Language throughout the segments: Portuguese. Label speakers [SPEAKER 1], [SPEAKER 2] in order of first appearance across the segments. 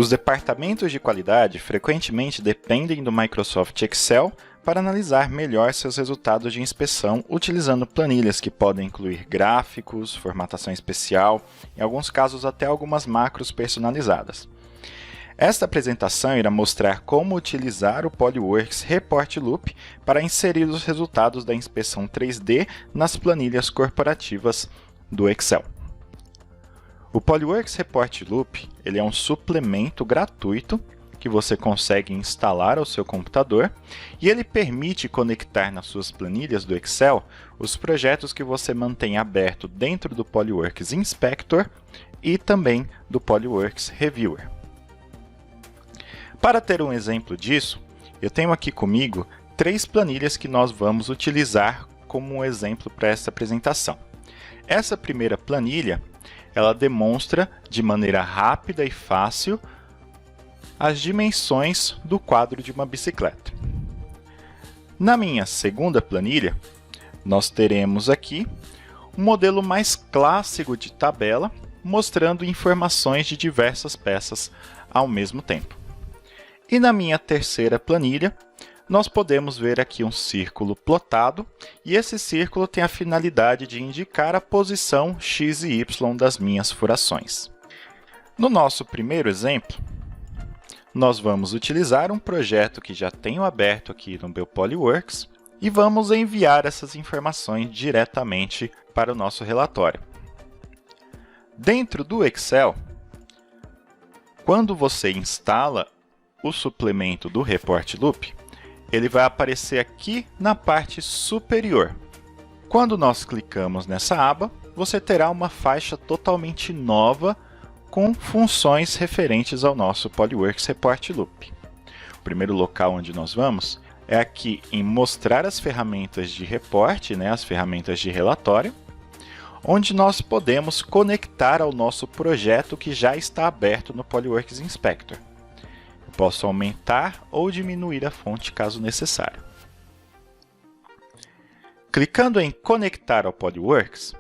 [SPEAKER 1] Os departamentos de qualidade frequentemente dependem do Microsoft Excel para analisar melhor seus resultados de inspeção utilizando planilhas que podem incluir gráficos, formatação especial, em alguns casos até algumas macros personalizadas. Esta apresentação irá mostrar como utilizar o Polyworks Report Loop para inserir os resultados da inspeção 3D nas planilhas corporativas do Excel. O Polyworks Report Loop ele é um suplemento gratuito que você consegue instalar ao seu computador e ele permite conectar nas suas planilhas do Excel os projetos que você mantém aberto dentro do Polyworks Inspector e também do Polyworks Reviewer. Para ter um exemplo disso, eu tenho aqui comigo 3 planilhas que nós vamos utilizar como um exemplo para esta apresentação. Essa primeira planilha, ela demonstra de maneira rápida e fácil as dimensões do quadro de uma bicicleta. Na minha segunda planilha, nós teremos aqui um modelo mais clássico de tabela, mostrando informações de diversas peças ao mesmo tempo. E na minha terceira planilha, nós podemos ver aqui um círculo plotado, e esse círculo tem a finalidade de indicar a posição X e Y das minhas furações. No nosso primeiro exemplo, nós vamos utilizar um projeto que já tenho aberto aqui no meu Polyworks e vamos enviar essas informações diretamente para o nosso relatório. Dentro do Excel, quando você instala o suplemento do Report Loop, ele vai aparecer aqui na parte superior. Quando nós clicamos nessa aba, você terá uma faixa totalmente nova com funções referentes ao nosso Polyworks Report Loop. O primeiro local onde nós vamos é aqui em mostrar as ferramentas de reporte, as ferramentas de relatório, onde nós podemos conectar ao nosso projeto que já está aberto no Polyworks Inspector. Eu posso aumentar ou diminuir a fonte caso necessário. Clicando em Conectar ao Polyworks,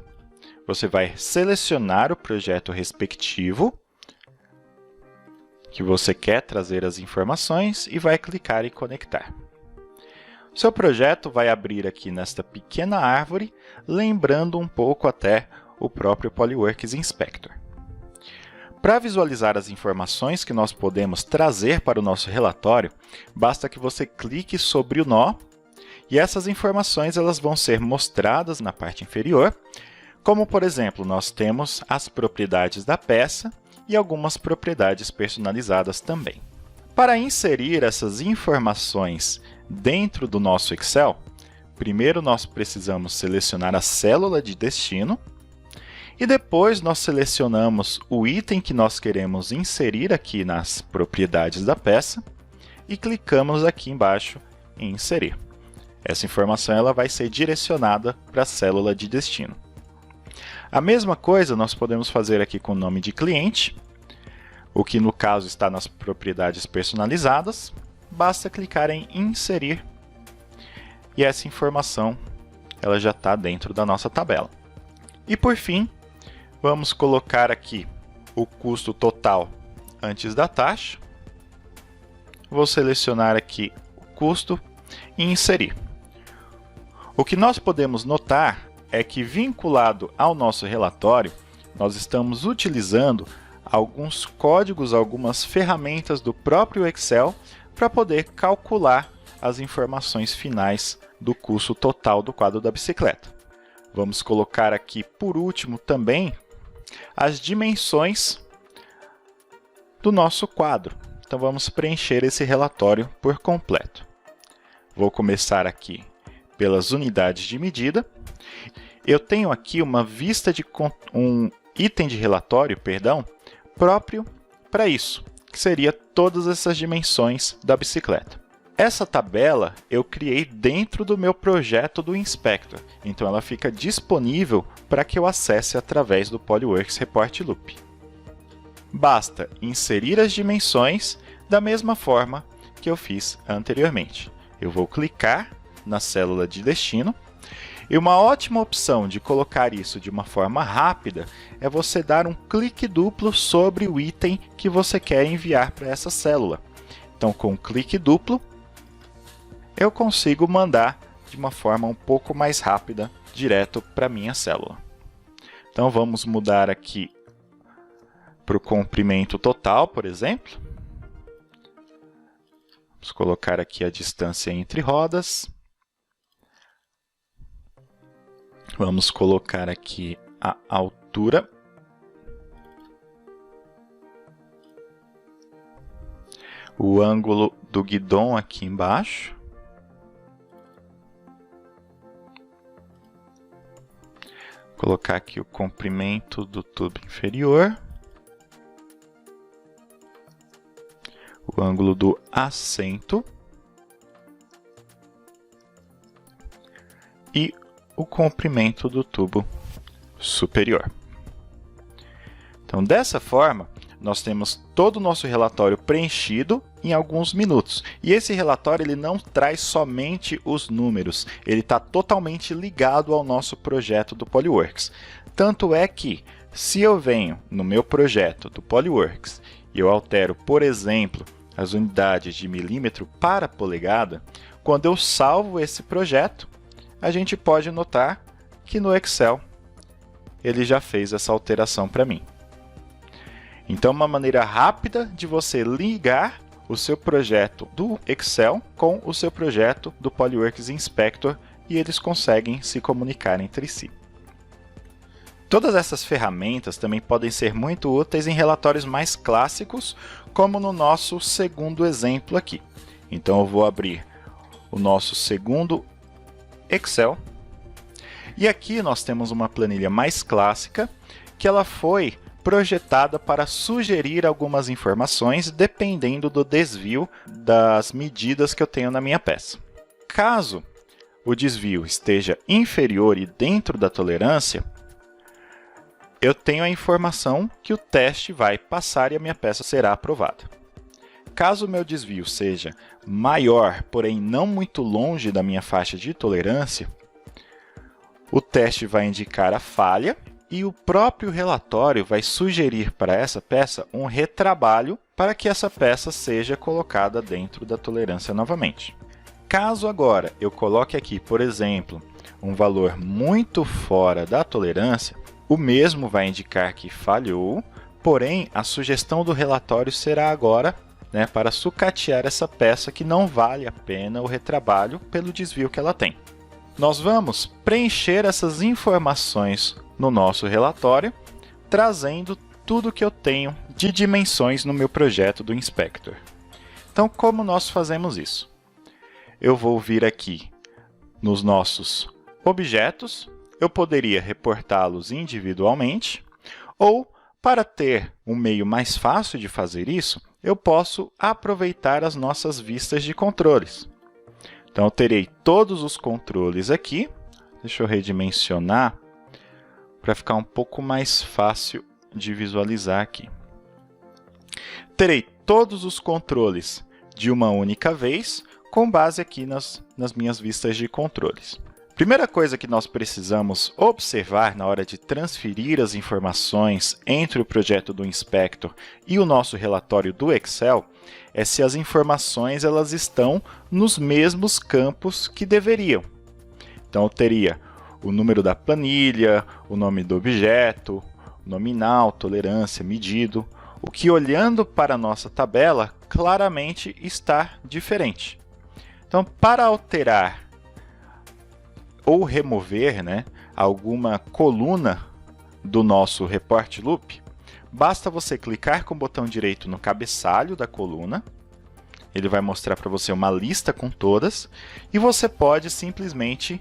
[SPEAKER 1] você vai selecionar o projeto respectivo que você quer trazer as informações e vai clicar em Conectar. O seu projeto vai abrir aqui nesta pequena árvore, lembrando um pouco até o próprio Polyworks Inspector. Para visualizar as informações que nós podemos trazer para o nosso relatório, basta que você clique sobre o nó e essas informações elas vão ser mostradas na parte inferior, como por exemplo, nós temos as propriedades da peça e algumas propriedades personalizadas também. Para inserir essas informações dentro do nosso Excel, primeiro nós precisamos selecionar a célula de destino e depois nós selecionamos o item que nós queremos inserir aqui nas propriedades da peça e clicamos aqui embaixo em inserir. Essa informação ela vai ser direcionada para a célula de destino. A mesma coisa nós podemos fazer aqui com o nome de cliente, o que no caso está nas propriedades personalizadas. Basta clicar em inserir e essa informação ela já está dentro da nossa tabela. E por fim, vamos colocar aqui o custo total antes da taxa. Vou selecionar aqui o custo e inserir. O que nós podemos notar é que vinculado ao nosso relatório, nós estamos utilizando alguns códigos, algumas ferramentas do próprio Excel para poder calcular as informações finais do custo total do quadro da bicicleta. Vamos colocar aqui, por último, também as dimensões do nosso quadro. Então, vamos preencher esse relatório por completo. Vou começar aqui pelas unidades de medida. Eu tenho aqui uma vista de um item de relatório, próprio para isso, que seria todas essas dimensões da bicicleta. Essa tabela eu criei dentro do meu projeto do Inspector, então ela fica disponível para que eu acesse através do Polyworks Report Loop. Basta inserir as dimensões da mesma forma que eu fiz anteriormente. Eu vou clicar na célula de destino E uma ótima opção de colocar isso de uma forma rápida é você dar um clique duplo sobre o item que você quer enviar para essa célula. Então, com um clique duplo, eu consigo mandar de uma forma um pouco mais rápida direto para a minha célula. Então, vamos mudar aqui para o comprimento total, por exemplo. Vamos colocar aqui a distância entre rodas. Vamos colocar aqui a altura. O ângulo do guidão aqui embaixo. Colocar aqui o comprimento do tubo inferior. O ângulo do assento. E o comprimento do tubo superior. Então, dessa forma, nós temos todo o nosso relatório preenchido em alguns minutos. E esse relatório ele não traz somente os números, ele está totalmente ligado ao nosso projeto do Polyworks. Tanto é que, se eu venho no meu projeto do Polyworks e eu altero, por exemplo, as unidades de milímetro para polegada, quando eu salvo esse projeto, a gente pode notar que no Excel ele já fez essa alteração para mim. Então, uma maneira rápida de você ligar o seu projeto do Excel com o seu projeto do Polyworks Inspector e eles conseguem se comunicar entre si. Todas essas ferramentas também podem ser muito úteis em relatórios mais clássicos, como no nosso segundo exemplo aqui. Então, eu vou abrir o nosso segundo Excel. E aqui nós temos uma planilha mais clássica, que ela foi projetada para sugerir algumas informações dependendo do desvio das medidas que eu tenho na minha peça. Caso o desvio esteja inferior e dentro da tolerância, eu tenho a informação que o teste vai passar e a minha peça será aprovada. Caso o meu desvio seja maior, porém não muito longe da minha faixa de tolerância, o teste vai indicar a falha e o próprio relatório vai sugerir para essa peça um retrabalho para que essa peça seja colocada dentro da tolerância novamente. Caso agora eu coloque aqui, por exemplo, um valor muito fora da tolerância, o mesmo vai indicar que falhou, porém a sugestão do relatório será agora para sucatear essa peça que não vale a pena o retrabalho pelo desvio que ela tem. Nós vamos preencher essas informações no nosso relatório, trazendo tudo que eu tenho de dimensões no meu projeto do Inspector. Então, como nós fazemos isso? Eu vou vir aqui nos nossos objetos, eu poderia reportá-los individualmente, ou, para ter um meio mais fácil de fazer isso, eu posso aproveitar as nossas vistas de controles. Então, eu terei todos os controles aqui. Deixa eu redimensionar para ficar um pouco mais fácil de visualizar aqui. Terei todos os controles de uma única vez, com base aqui nas minhas vistas de controles. Primeira coisa que nós precisamos observar na hora de transferir as informações entre o projeto do Inspector e o nosso relatório do Excel é se as informações elas estão nos mesmos campos que deveriam. Então, eu teria o número da planilha, o nome do objeto, nominal, tolerância, medido, o que olhando para a nossa tabela claramente está diferente. Então, para alterar ou remover alguma coluna do nosso Report Loop, basta você clicar com o botão direito no cabeçalho da coluna, ele vai mostrar para você uma lista com todas, e você pode simplesmente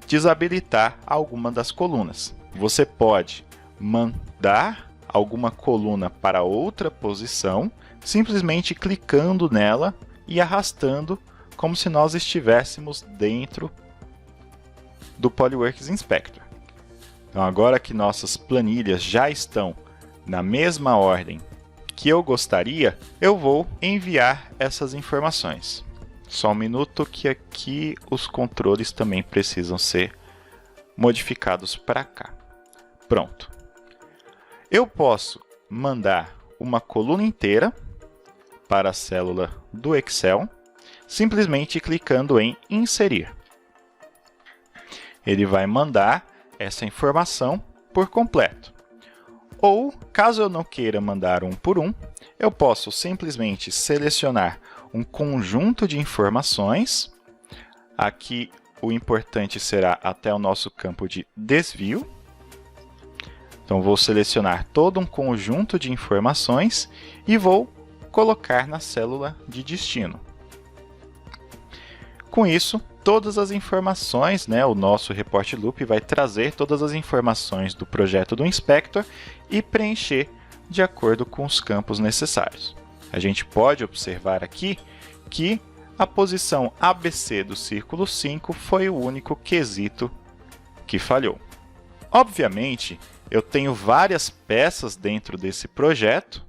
[SPEAKER 1] desabilitar alguma das colunas. Você pode mandar alguma coluna para outra posição, simplesmente clicando nela e arrastando, como se nós estivéssemos dentro do Polyworks Inspector. Então, agora que nossas planilhas já estão na mesma ordem que eu gostaria, eu vou enviar essas informações. Só um minuto que aqui os controles também precisam ser modificados para cá. Pronto. Eu posso mandar uma coluna inteira para a célula do Excel, simplesmente clicando em Inserir. Ele vai mandar essa informação por completo. Ou, caso eu não queira mandar um por um, eu posso simplesmente selecionar um conjunto de informações. Aqui o importante será até o nosso campo de desvio. Então vou selecionar todo um conjunto de informações e vou colocar na célula de destino. Com isso, todas as informações, o nosso Report Loop vai trazer todas as informações do projeto do Inspector e preencher de acordo com os campos necessários. A gente pode observar aqui que a posição ABC do círculo 5 foi o único quesito que falhou. Obviamente, eu tenho várias peças dentro desse projeto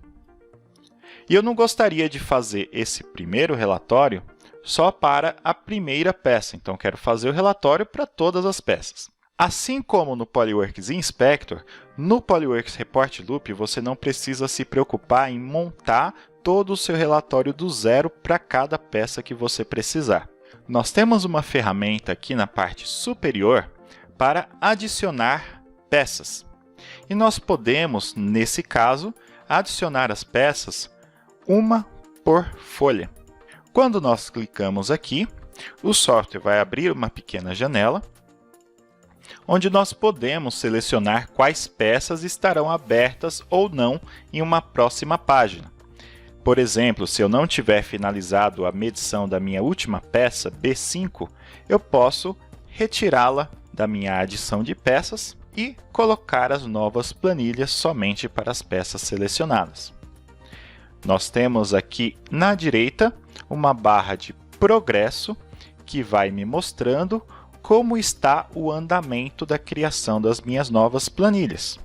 [SPEAKER 1] e eu não gostaria de fazer esse primeiro relatório só para a primeira peça, então quero fazer o relatório para todas as peças. Assim como no Polyworks Inspector, no Polyworks Report Loop você não precisa se preocupar em montar todo o seu relatório do zero para cada peça que você precisar. Nós temos uma ferramenta aqui na parte superior para adicionar peças. E nós podemos, nesse caso, adicionar as peças uma por folha. Quando nós clicamos aqui, o software vai abrir uma pequena janela, onde nós podemos selecionar quais peças estarão abertas ou não em uma próxima página. Por exemplo, se eu não tiver finalizado a medição da minha última peça, B5, eu posso retirá-la da minha adição de peças e colocar as novas planilhas somente para as peças selecionadas. Nós temos aqui na direita uma barra de progresso que vai me mostrando como está o andamento da criação das minhas novas planilhas.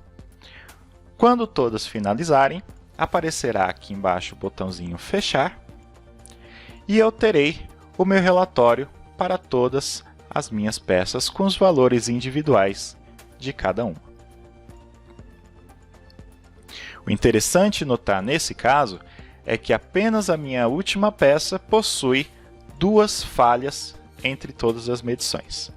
[SPEAKER 1] Quando todas finalizarem, aparecerá aqui embaixo o botãozinho fechar e eu terei o meu relatório para todas as minhas peças com os valores individuais de cada uma. O interessante notar nesse caso é que apenas a minha última peça possui 2 falhas entre todas as medições.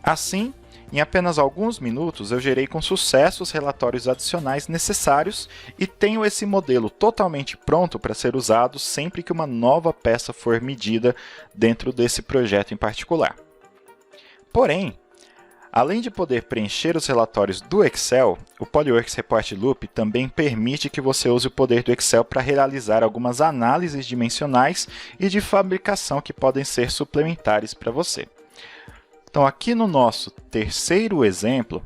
[SPEAKER 1] Assim, em apenas alguns minutos, eu gerei com sucesso os relatórios adicionais necessários e tenho esse modelo totalmente pronto para ser usado sempre que uma nova peça for medida dentro desse projeto em particular. Porém, além de poder preencher os relatórios do Excel, o Polyworks Report Loop também permite que você use o poder do Excel para realizar algumas análises dimensionais e de fabricação que podem ser suplementares para você. Então, aqui no nosso terceiro exemplo,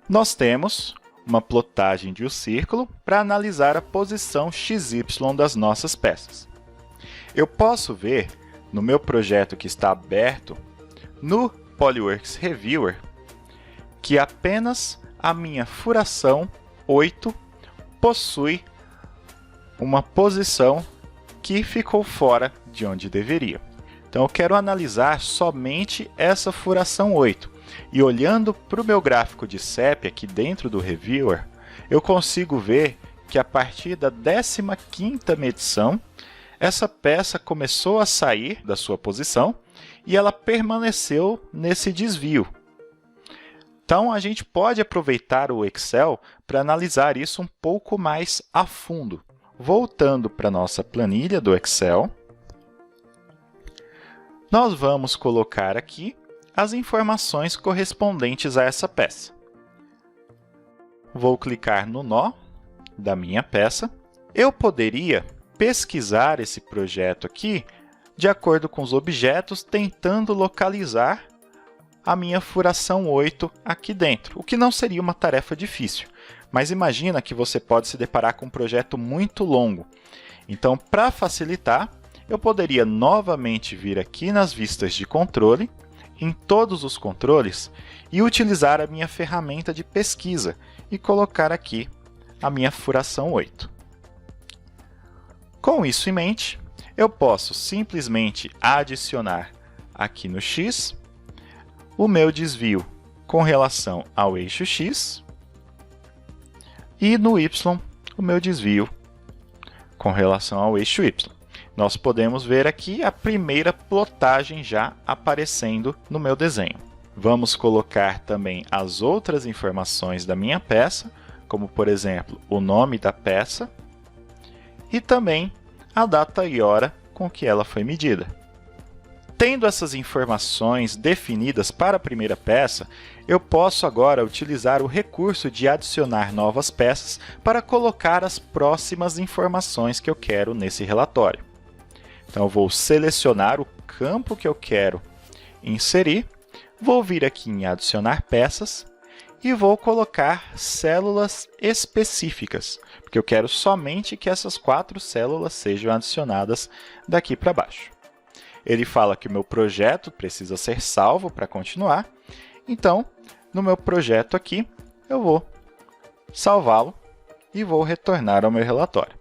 [SPEAKER 1] nós temos uma plotagem de um círculo para analisar a posição XY das nossas peças. Eu posso ver no meu projeto que está aberto no Polyworks Reviewer que apenas a minha furação 8 possui uma posição que ficou fora de onde deveria. Então eu quero analisar somente essa furação 8 e olhando para o meu gráfico de CEP aqui dentro do Reviewer, eu consigo ver que a partir da 15ª medição, essa peça começou a sair da sua posição e ela permaneceu nesse desvio. Então, a gente pode aproveitar o Excel para analisar isso um pouco mais a fundo. Voltando para a nossa planilha do Excel, nós vamos colocar aqui as informações correspondentes a essa peça. Vou clicar no nó da minha peça. Eu poderia pesquisar esse projeto aqui de acordo com os objetos, tentando localizar a minha furação 8 aqui dentro, o que não seria uma tarefa difícil. Mas imagina que você pode se deparar com um projeto muito longo. Então, para facilitar, eu poderia novamente vir aqui nas vistas de controle, em todos os controles, e utilizar a minha ferramenta de pesquisa e colocar aqui a minha furação 8. Com isso em mente, eu posso simplesmente adicionar aqui no x o meu desvio com relação ao eixo x e no y o meu desvio com relação ao eixo y. Nós podemos ver aqui a primeira plotagem já aparecendo no meu desenho. Vamos colocar também as outras informações da minha peça, como por exemplo o nome da peça e também a data e hora com que ela foi medida. Tendo essas informações definidas para a primeira peça, eu posso agora utilizar o recurso de adicionar novas peças para colocar as próximas informações que eu quero nesse relatório. Então, eu vou selecionar o campo que eu quero inserir, vou vir aqui em adicionar peças e vou colocar células específicas, porque eu quero somente que essas 4 células sejam adicionadas daqui para baixo. Ele fala que o meu projeto precisa ser salvo para continuar, então, no meu projeto aqui, eu vou salvá-lo e vou retornar ao meu relatório.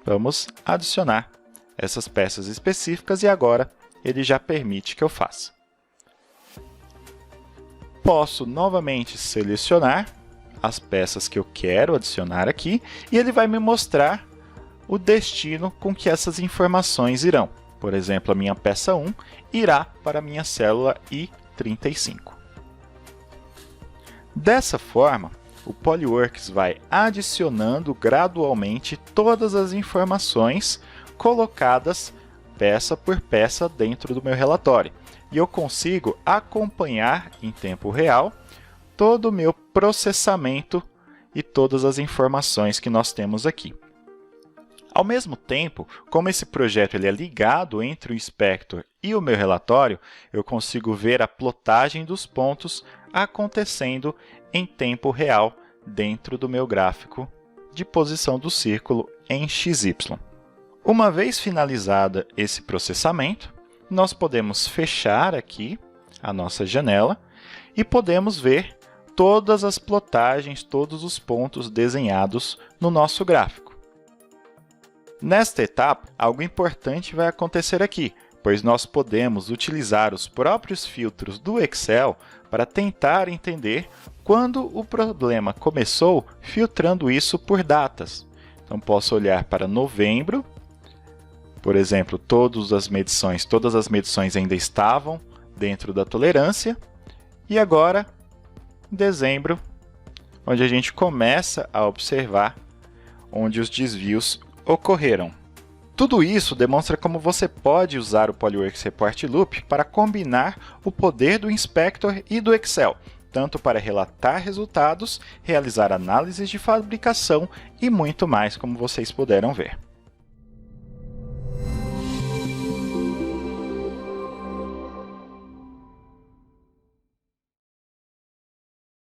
[SPEAKER 1] Vamos adicionar essas peças específicas e agora ele já permite que eu faça. Posso novamente selecionar as peças que eu quero adicionar aqui e ele vai me mostrar o destino com que essas informações irão. Por exemplo, a minha peça 1 irá para a minha célula I35. Dessa forma, o Polyworks vai adicionando gradualmente todas as informações colocadas peça por peça dentro do meu relatório. E eu consigo acompanhar em tempo real todo o meu processamento e todas as informações que nós temos aqui. Ao mesmo tempo, como esse projeto ele é ligado entre o Inspector e o meu relatório, eu consigo ver a plotagem dos pontos acontecendo em tempo real dentro do meu gráfico de posição do círculo em XY. Uma vez finalizada esse processamento, nós podemos fechar aqui a nossa janela e podemos ver todas as plotagens, todos os pontos desenhados no nosso gráfico. Nesta etapa, algo importante vai acontecer aqui, pois nós podemos utilizar os próprios filtros do Excel para tentar entender quando o problema começou, filtrando isso por datas. Então, posso olhar para novembro, por exemplo, todas as medições ainda estavam dentro da tolerância, e agora, em dezembro, onde a gente começa a observar onde os desvios ocorreram. Tudo isso demonstra como você pode usar o Polyworks Report Loop para combinar o poder do Inspector e do Excel, tanto para relatar resultados, realizar análises de fabricação e muito mais, como vocês puderam ver.